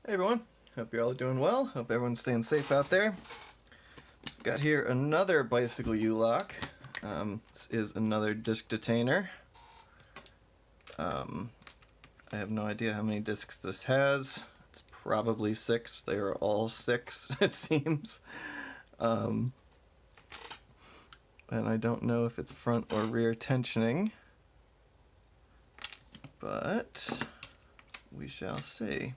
Hey everyone, hope you're all doing well. Hope everyone's staying safe out there. Got here another bicycle U-lock. This is another disc detainer. I have no idea how many discs this has. It's probably 6. They are all 6, it seems. And I don't know if it's front or rear tensioning, but we shall see.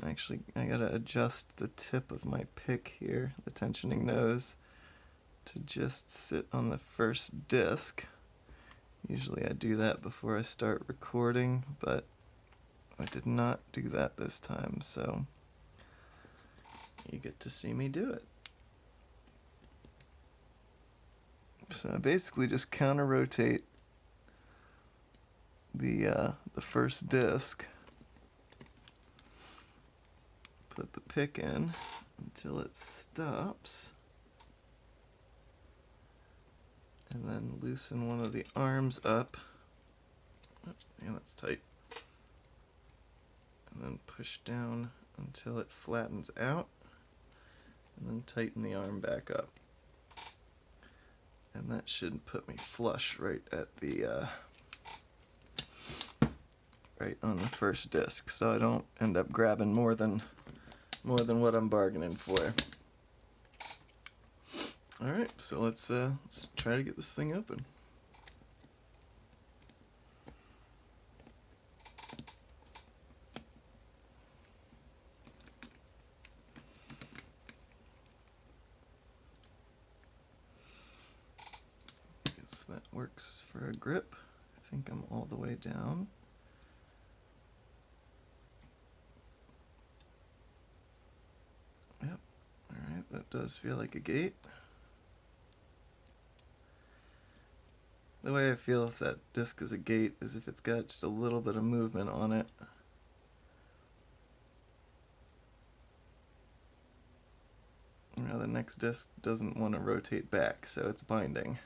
Actually, I gotta adjust the tip of my pick here, the tensioning nose, to just sit on the first disc. Usually I do that before I start recording, but I did not do that this time, so you get to see me do it. So I basically just counter rotate the first disc. Put the pick in until it stops, and then loosen one of the arms up. Oh, man, that's tight. And then push down until it flattens out, and then tighten the arm back up. And that should put me flush right at the right on the first disc, so I don't end up grabbing more than what I'm bargaining for. Alright, so let's try to get this thing open. Guess that works for a grip. I think I'm all the way down. Yep, alright, that does feel like a gate. The way I feel if that disc is a gate is if it's got just a little bit of movement on it. Now the next disc doesn't want to rotate back, so it's binding.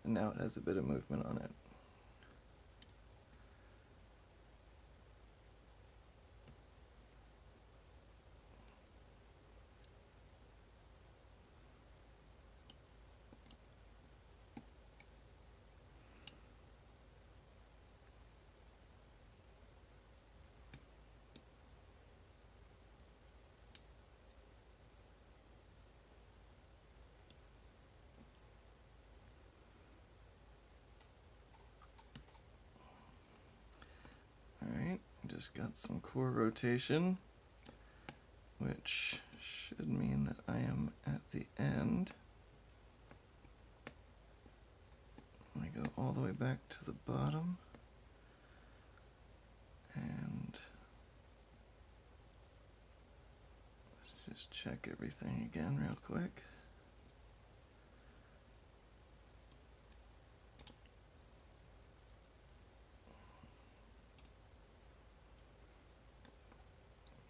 And now it has a bit of movement on it. Alright, just got some core rotation, which should mean that I am at the end. I go all the way back to the bottom, and let's just check everything again real quick.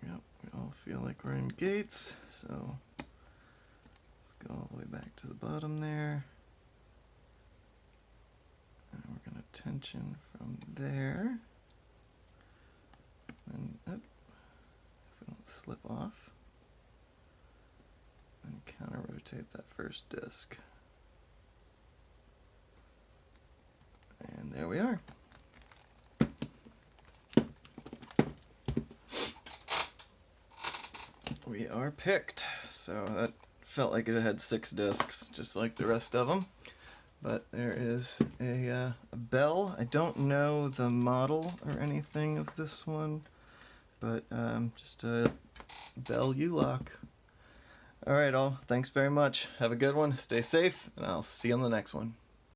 Yep, we all feel like we're in gates, so let's go all the way back to the bottom there. And we're going to tension from there. And if we don't slip off, then counter rotate that first disc. And there we are. We are picked. So that felt like it had 6 discs, just like the rest of them. But there is a bell. I don't know the model or anything of this one, but just a Bell U-lock. Alright all, thanks very much. Have a good one, stay safe, and I'll see you on the next one.